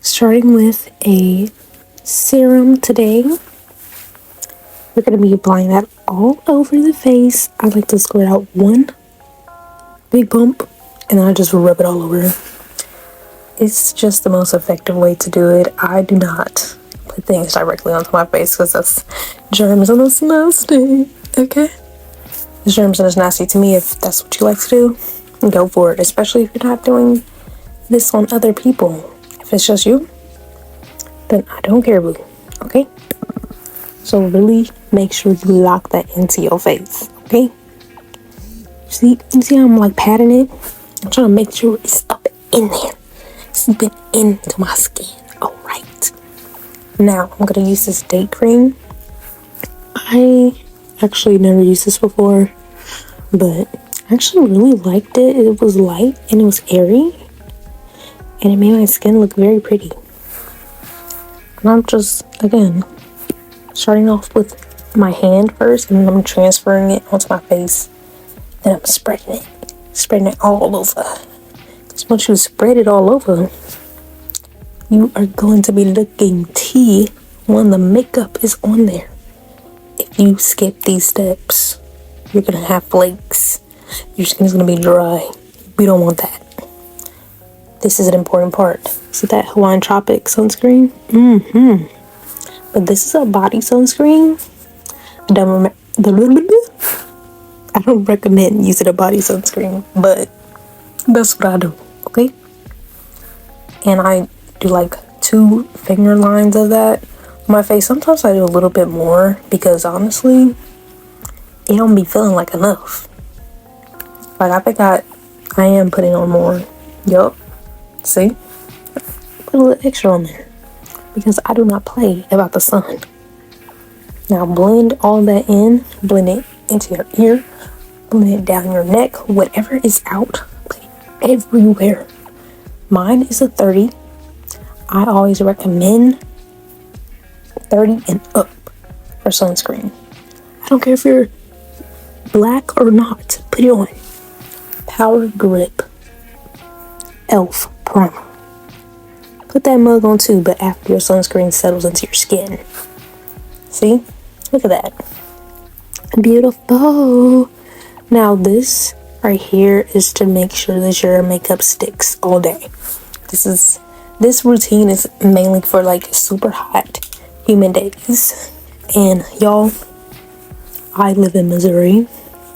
Starting with a serum today. We're going to be applying that all over the face. I like to squirt out one big pump and then I just rub it all over. It's just the most effective way to do it. I do not put things directly onto my face because that's germs and that's nasty. Okay? It's germs and it's nasty to me. If that's what you like to do, go for it. Especially if you're not doing this on other people. If it's just you, then I don't care, boo. Okay? So really make sure you lock that into your face. Okay? You see how I'm like patting it? I'm trying to make sure it's up in there. Seeping into my skin. Alright. Now I'm gonna use this date cream. I actually never used this before, but I actually really liked it. It was light and it was airy. And it made my skin look very pretty. And I'm just, again, starting off with my hand first, and then I'm transferring it onto my face. Then I'm spreading it all over. Because once you spread it all over, you are going to be looking tea when the makeup is on there. If you skip these steps, you're going to have flakes. Your skin is going to be dry. We don't want that. This is an important part. See that Hawaiian Tropic sunscreen? But this is a body sunscreen. I don't recommend using a body sunscreen, but that's what I do, okay? And I do like 2 finger lines of that on my face. Sometimes I do a little bit more because honestly, it don't be feeling like enough. Like I think I am putting on more. Yup. See? Put a little extra on there because I do not play about the sun. Now blend all that in. Blend it into your ear. Blend it down your neck. Whatever is out, put it everywhere. Mine is a 30. I always recommend 30 and up for sunscreen. I don't care if you're black or not. Put it on. Power Grip Elf Primer. Put that mug on too, but after your sunscreen settles into your skin. See? Look at that. Beautiful. Now this right here is to make sure that your makeup sticks all day. This routine is mainly for like super hot, humid days. And y'all, I live in Missouri.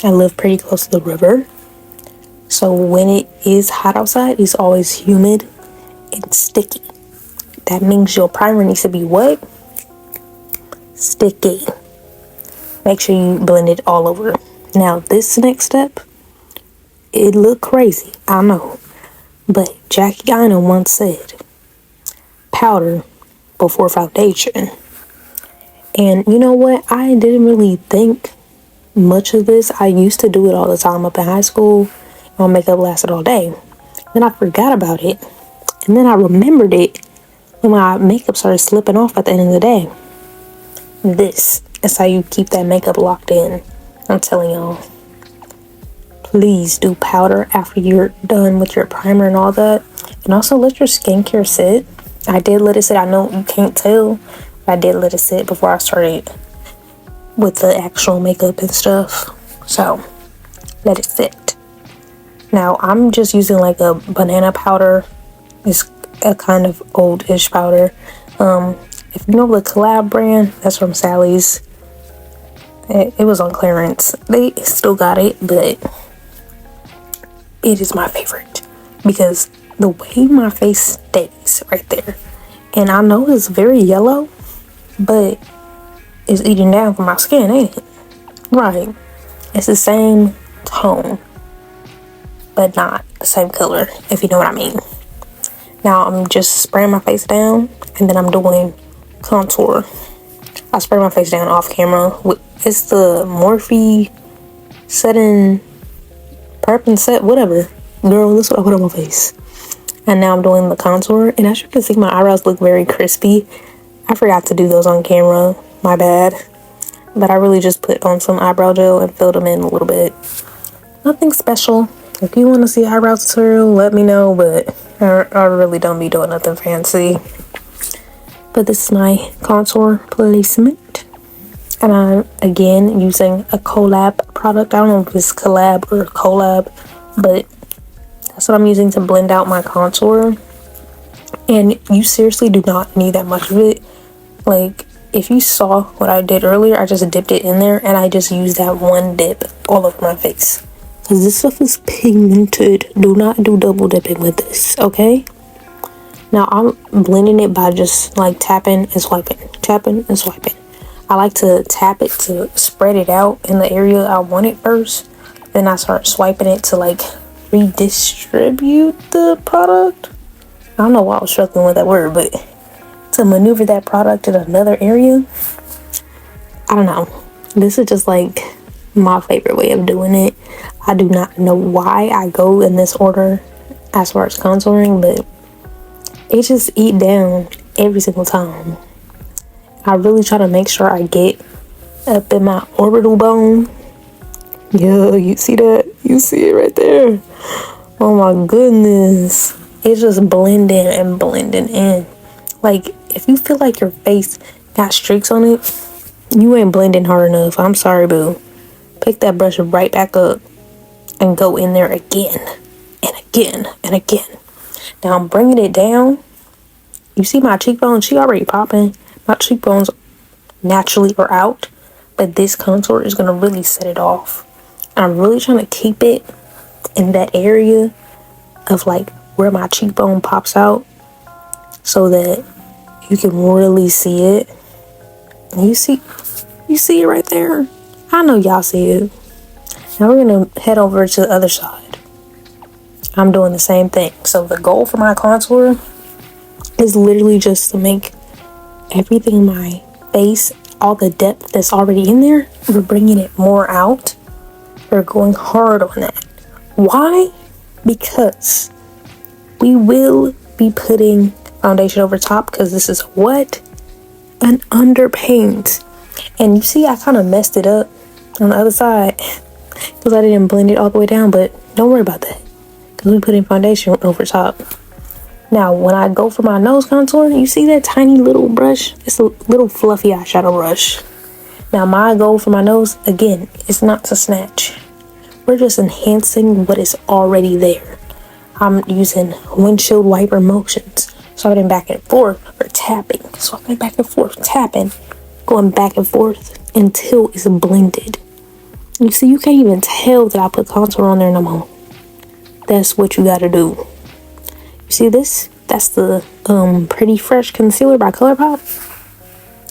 I live pretty close to the river. So when it is hot outside, it's always humid and sticky. That means your primer needs to be what? Sticky. Make sure you blend it all over. Now this next step, it look crazy, I know. But Jackie Gyna once said, powder before foundation. And you know what? I didn't really think much of this. I used to do it all the time up in high school. My makeup lasted all day. Then I forgot about it. And then I remembered it when my makeup started slipping off at the end of the day. This is how you keep that makeup locked in. I'm telling y'all. Please do powder after you're done with your primer and all that. And also let your skincare sit. I did let it sit. I know you can't tell. But I did let it sit before I started with the actual makeup and stuff. So, let it sit. Now, I'm just using like a banana powder. It's a kind of old-ish powder. If you know the collab brand, that's from Sally's. It was on clearance. They still got it, but it is my favorite because the way my face stays right there. And I know it's very yellow, but it's eating down for my skin, ain't it? Right. It's the same tone, but not the same color, if you know what I mean. Now I'm just spraying my face down, and then I'm doing contour. I spray my face down off camera. It's the Morphe setting, perp and set, whatever. Girl, that's what I put on my face. And now I'm doing the contour. And as you can see, my eyebrows look very crispy. I forgot to do those on camera. My bad. But I really just put on some eyebrow gel and filled them in a little bit. Nothing special. If you want to see eyebrow tutorial, let me know. But I really don't be doing nothing fancy. But this is my contour placement. And I'm, again, using a collab product. I don't know if it's collab or collab, but that's what I'm using to blend out my contour. And you seriously do not need that much of it. Like, if you saw what I did earlier, I just dipped it in there and I just used that one dip all over my face. Because this stuff is pigmented. Do not do double dipping with this, okay? Now, I'm blending it by just like tapping and swiping. Tapping and swiping. I like to tap it to spread it out in the area I want it first. Then I start swiping it to like redistribute the product. I don't know why I was struggling with that word, but to maneuver that product in another area. I don't know. This is just like my favorite way of doing it. I do not know why I go in this order as far as contouring, but it just eat down every single time. I really try to make sure I get up in my orbital bone. Yeah, you see that? You see it right there. Oh my goodness. It's just blending and blending in. Like, if you feel like your face got streaks on it, you ain't blending hard enough. I'm sorry, boo. Pick that brush right back up and go in there again and again and again. Now I'm bringing it down. You see my cheekbone? She already popping. My cheekbones naturally are out, but this contour is going to really set it off. I'm really trying to keep it in that area of like where my cheekbone pops out so that you can really see it. And you see it right there. I know y'all see it. Now we're going to head over to the other side. I'm doing the same thing. So the goal for my contour is literally just to make everything in my face, all the depth that's already in there, we're bringing it more out. We're going hard on that. Why? Because we will be putting foundation over top, because this is what? An underpaint. And you see I kind of messed it up on the other side because I didn't blend it all the way down, but don't worry about that because we put in foundation over top. Now when I go for my nose contour, you see that tiny little brush? It's a little fluffy eyeshadow brush. Now my goal for my nose, again, is not to snatch. We're just enhancing what is already there. I'm using windshield wiper motions, swiping back and forth, or tapping, swiping back and forth, tapping, going back and forth until it's blended. You see, you can't even tell that I put contour on there no more. That's what you gotta do. You see this? That's the Pretty Fresh Concealer by ColourPop.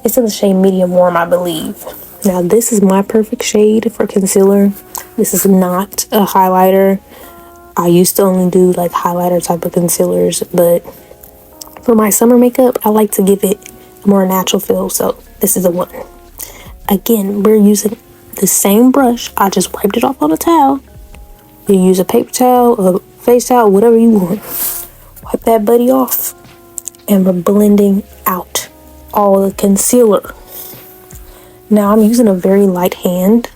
It's in the shade medium warm, I believe. Now this is my perfect shade for concealer. This is not a highlighter. I used to only do like highlighter type of concealers, but for my summer makeup, I like to give it a more natural feel, so this is the one. Again, we're using the same brush. I just wiped it off on a towel. You use a paper towel, a face towel, whatever you want. Wipe that buddy off, and we're blending out all the concealer. Now I'm using a very light hand,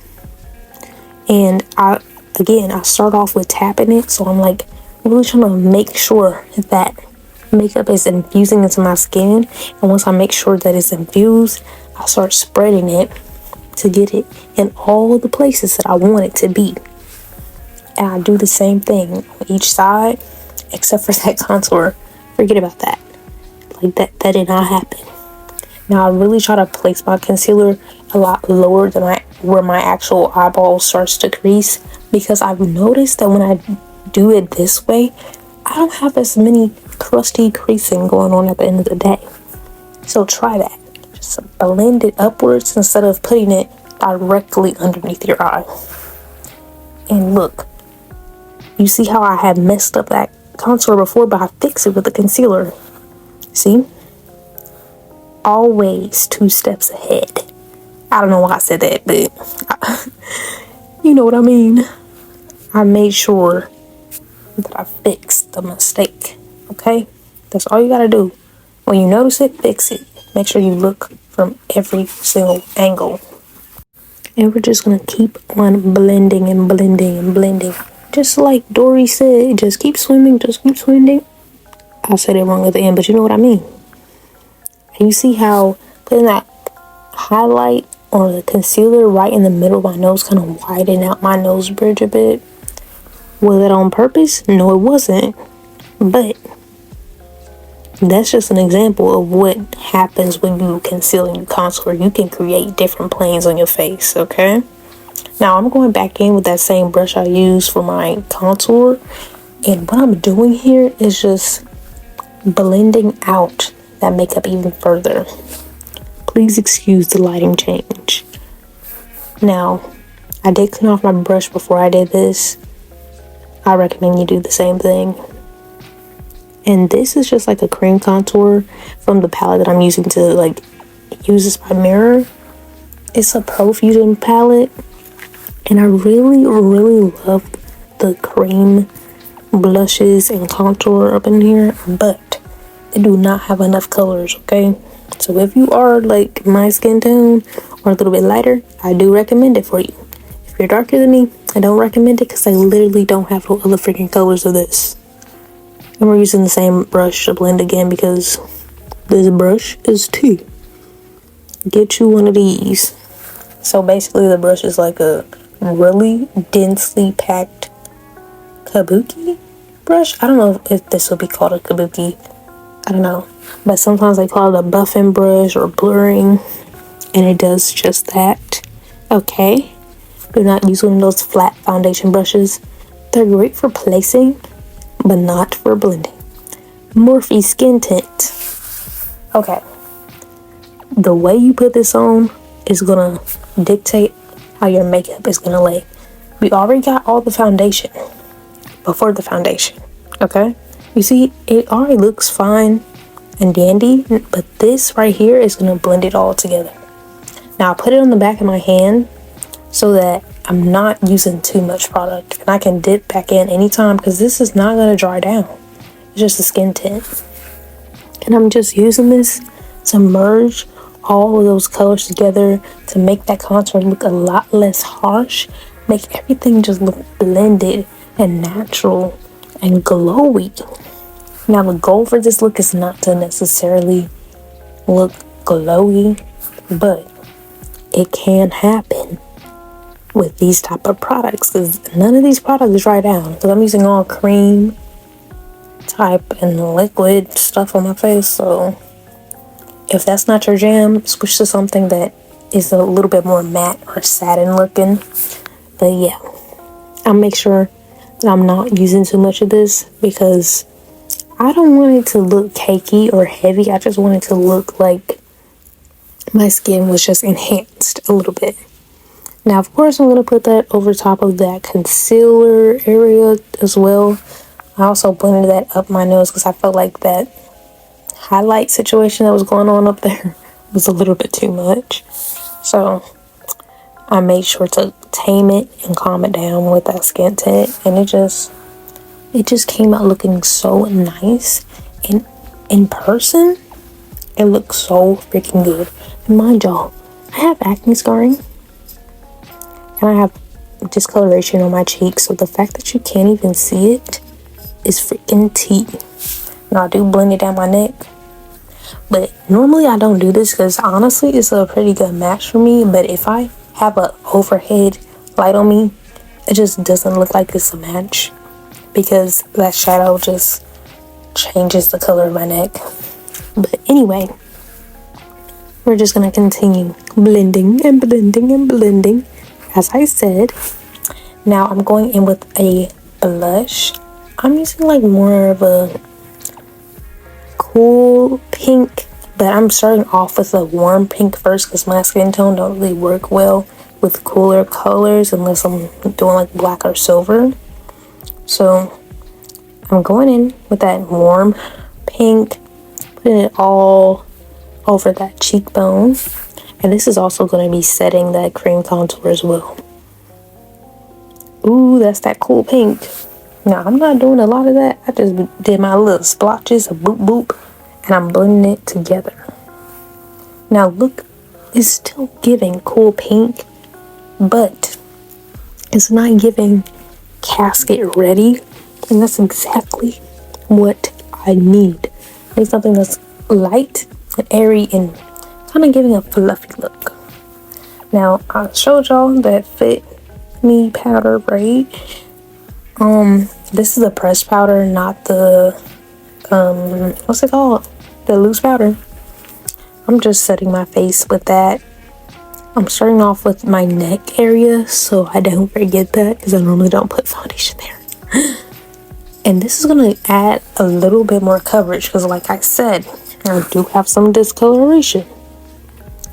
and I start off with tapping it, so I'm like really trying to make sure that makeup is infusing into my skin, and once I make sure that it's infused, I start spreading it to get it in all the places that I want it to be. And I do the same thing on each side, except for that contour. Forget about that. Like that did not happen. Now I really try to place my concealer a lot lower than where my actual eyeball starts to crease, because I've noticed that when I do it this way, I don't have as many crusty creasing going on at the end of the day. So try that. Just blend it upwards instead of putting it directly underneath your eye. And look, you see how I had messed up that contour before, but I fixed it with the concealer. See? Always 2 steps ahead. I don't know why I said that, but you know what I mean. I made sure that I fixed the mistake Okay? That's all you gotta do. When you notice it, fix it. Make sure you look from every single angle. And we're just gonna keep on blending and blending and blending. Just like Dory said, just keep swimming, just keep swimming. I said it wrong at the end, but you know what I mean. And you see how putting that highlight or the concealer right in the middle of my nose kind of widen out my nose bridge a bit? Was it on purpose? No, it wasn't. But that's just an example of what happens when you conceal and you contour. You can create different planes on your face, okay? Now I'm going back in with that same brush I used for my contour. And what I'm doing here is just blending out that makeup even further. Please excuse the lighting change. Now, I did clean off my brush before I did this. I recommend you do the same thing. And this is just like a cream contour from the palette that I'm using to like use as my mirror. It's a Profusion palette. And I really, really love the cream blushes and contour up in here. But they do not have enough colors, okay? So if you are like my skin tone or a little bit lighter, I do recommend it for you. If you're darker than me, I don't recommend it because I literally don't have no other freaking colors of this. And we're using the same brush to blend again because this brush is tea. Get you one of these. So basically the brush is like a really densely packed kabuki brush. I don't know if this will be called a kabuki. I don't know. But sometimes they call it a buffing brush or blurring. And it does just that. Okay. Do not use one of those flat foundation brushes. They're great for placing, but not for blending. Morphe Skin Tint. Okay. The way you put this on is gonna dictate how your makeup is gonna lay. We already got all the foundation before the foundation. Okay? You see, it already looks fine and dandy, but this right here is gonna blend it all together. Now I put it on the back of my hand so that I'm not using too much product and I can dip back in anytime because this is not gonna dry down. It's just a skin tint. And I'm just using this to merge all of those colors together to make that contour look a lot less harsh, make everything just look blended and natural and glowy. Now the goal for this look is not to necessarily look glowy, but it can happen with these type of products because none of these products dry down because I'm using all cream type and liquid stuff on my face. So if that's not your jam, switch to something that is a little bit more matte or satin looking. But yeah, I'll make sure that I'm not using too much of this because I don't want it to look cakey or heavy. I just want it to look like my skin was just enhanced a little bit. Now, of course, I'm going to put that over top of that concealer area as well. I also blended that up my nose because I felt like that highlight situation that was going on up there was a little bit too much. So I made sure to tame it and calm it down with that skin tint. And it just came out looking so nice. And in person, it looks so freaking good. And mind y'all, I have acne scarring. And I have discoloration on my cheeks. So the fact that you can't even see it is freaking tea. Now I do blend it down my neck. But normally I don't do this because honestly it's a pretty good match for me. But if I have an overhead light on me, it just doesn't look like it's a match. Because that shadow just changes the color of my neck. But anyway, we're just going to continue blending and blending and blending. As I said, now I'm going in with a blush. I'm using like more of a cool pink, but I'm starting off with a warm pink first because my skin tone don't really work well with cooler colors unless I'm doing like black or silver. So I'm going in with that warm pink, putting it all over that cheekbone. And this is also going to be setting that cream contour as well. Ooh, that's that cool pink. Now, I'm not doing a lot of that. I just did my little splotches of boop boop, and I'm blending it together. Now, look, it's still giving cool pink, but it's not giving casket ready, and that's exactly what I need. I need something that's light and airy and kind of giving a fluffy look. Now, I showed y'all that Fit Me powder, right? This is a pressed powder, not the what's it called? The loose powder. I'm just setting my face with that. I'm starting off with my neck area so I don't forget that, because I normally don't put foundation there. And this is gonna add a little bit more coverage because, like I said, I do have some discoloration.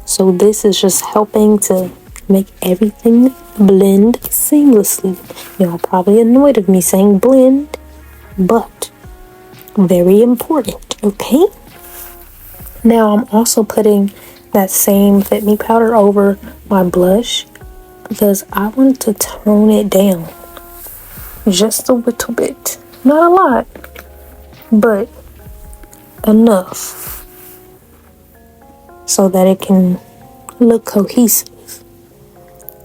So this is just helping to make everything blend seamlessly. Y'all probably annoyed of me saying blend, but very important, okay? Now I'm also putting that same Fit Me powder over my blush because I want to tone it down just a little bit. Not a lot, but enough so that it can look cohesive.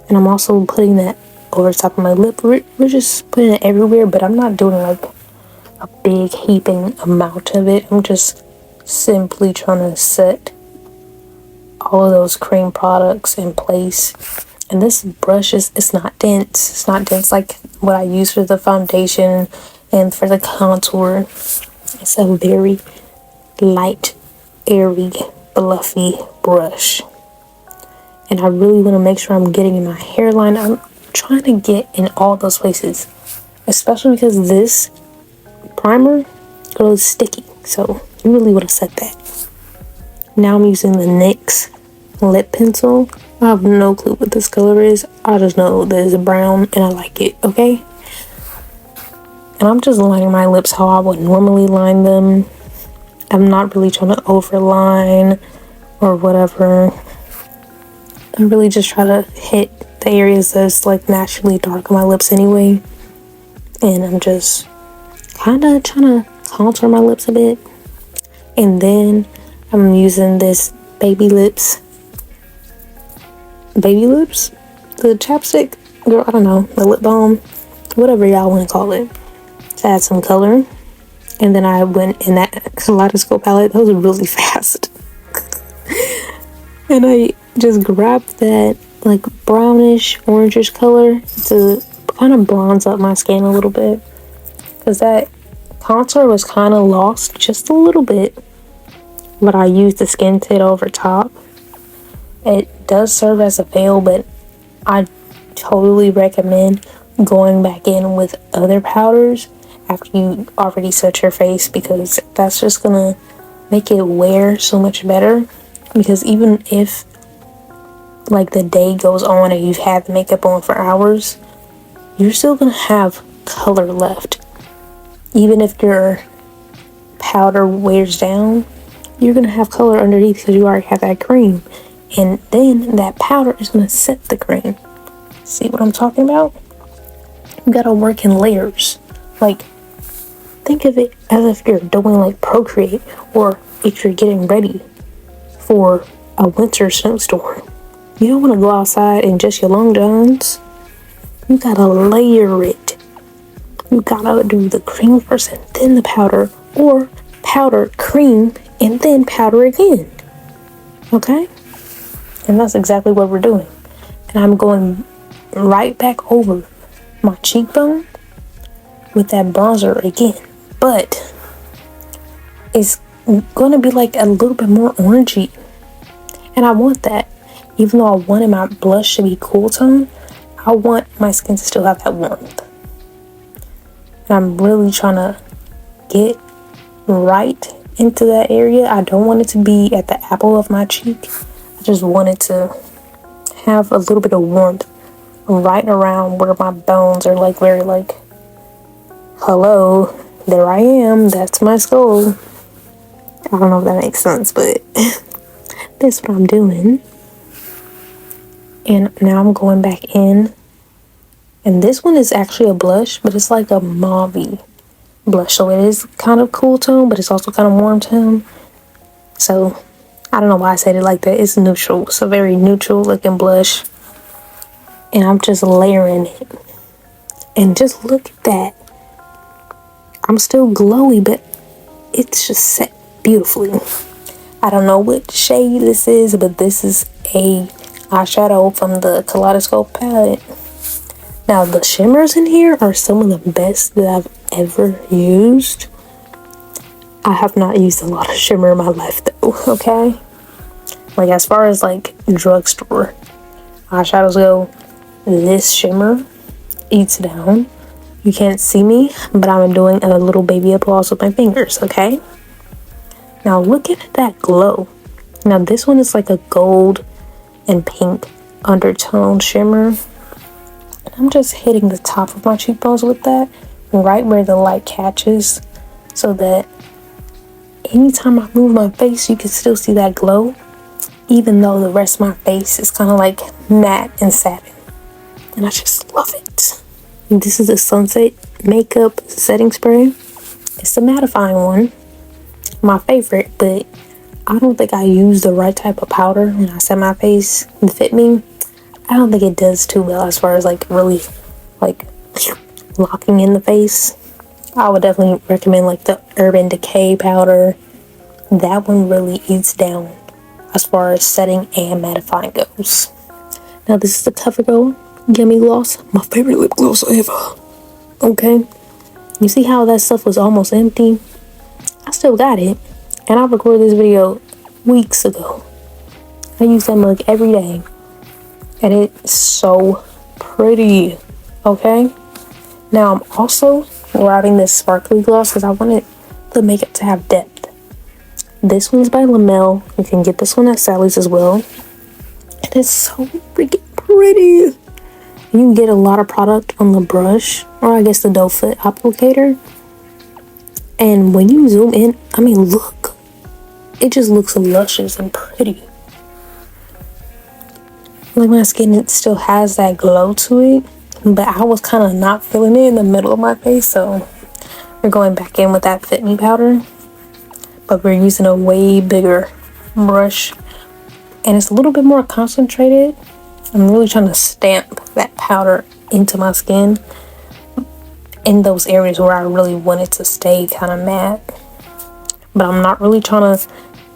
And I'm also putting that over the top of my lip. We're just putting it everywhere, but I'm not doing like a big heaping amount of it. I'm just simply trying to set all of those cream products in place. And this brush it's not dense. It's not dense like what I use for the foundation and for the contour. It's a very light, airy, fluffy brush. And I really want to make sure I'm getting in my hairline. I'm trying to get in all those places, especially because this primer is sticky. So you really want to set that. Now I'm using the NYX lip pencil. I have no clue what this color is. I just know that it's brown and I like it, okay? And I'm just lining my lips how I would normally line them. I'm not really trying to overline or whatever. I really just try to hit the areas that's like naturally dark on my lips anyway. And I'm just kind of trying to contour my lips a bit. And then I'm using this Baby Lips, the chapstick, girl, I don't know, the lip balm, whatever y'all want to call it, to add some color. And then I went in that kaleidoscope palette. That was really fast. And I just grabbed that like brownish, orangish color to kind of bronze up my skin a little bit, because that contour was kind of lost just a little bit. But I used the skin tint over top. It does serve as a veil, but I totally recommend going back in with other powders after you already set your face, because that's just gonna make it wear so much better. Because even if like the day goes on and you've had the makeup on for hours, you're still gonna have color left. Even if your powder wears down, you're gonna have color underneath because you already have that cream. And then that powder is gonna set the cream. See what I'm talking about? You gotta work in layers. Like, think of it as if you're doing like Procreate, or if you're getting ready for a winter snowstorm. You don't want to go outside in just your long johns. You gotta layer it. You gotta do the cream first and then the powder, or powder, cream, and then powder again. Okay? And that's exactly what we're doing. And I'm going right back over my cheekbone with that bronzer again. But it's gonna be like a little bit more orangey. And I want that. Even though I wanted my blush to be cool tone, I want my skin to still have that warmth. And I'm really trying to get right into that area. I don't want it to be at the apple of my cheek. I just want it to have a little bit of warmth right around where my bones are like very like, hello, there I am, that's my skull. I don't know if that makes sense, but that's what I'm doing. And now I'm going back in And this one is actually a blush, but it's like a mauve blush. So it is kind of cool tone, but it's also kind of warm tone. So I don't know why I said it like that. It's neutral. It's a very neutral looking blush. And I'm just layering it. And just look at that. I'm still glowy, but it's just set beautifully. I don't know what shade this is, but this is a eyeshadow from the Kaleidoscope palette. Now the shimmers in here are some of the best that I've ever used. I have not used a lot of shimmer in my life though, okay? Like as far as like drugstore eyeshadows go, this shimmer eats down. You can't see me, but I'm doing a little baby applause with my fingers, okay? Now look at that glow. Now this one is like a gold and pink undertone shimmer. And I'm just hitting the top of my cheekbones with that, right where the light catches, so that anytime I move my face, you can still see that glow, even though the rest of my face is kind of like matte and satin. And I just love it. And this is a Sunset Makeup Setting Spray. It's the mattifying one, my favorite, but I don't think I use the right type of powder when I set my face and fit me. I don't think it does too well as far as like really like locking in the face. I would definitely recommend like the Urban Decay powder. That one really eats down as far as setting and mattifying goes. Now this is the CoverGirl Yummy Gloss, my favorite lip gloss ever. Okay, you see how that stuff was almost empty? I still got it, and I recorded this video weeks ago. I use that mug every day, and it's so pretty. Okay, now I'm also grabbing this sparkly gloss because I wanted the makeup to have depth. This one's by Lamel. You can get this one at Sally's as well, and it's so freaking pretty. You get a lot of product on the brush, or I guess the doe foot applicator. And when you zoom in, I mean, look. It just looks luscious and pretty. Like my skin, it still has that glow to it. But I was kind of not feeling it in the middle of my face. So we're going back in with that Fit Me powder. But we're using a way bigger brush. And it's a little bit more concentrated. I'm really trying to stamp that powder into my skin in those areas where I really want it to stay kind of matte. But I'm not really trying to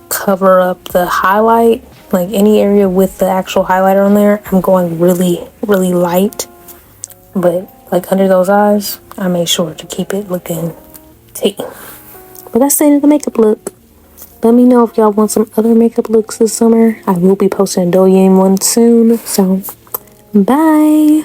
cover up the highlight, like any area with the actual highlighter on there. I'm going really, really light. But like under those eyes, I made sure to keep it looking tea. But that's the end of the makeup look. Let me know if y'all want some other makeup looks this summer. I will be posting a Douyin one soon. So, bye.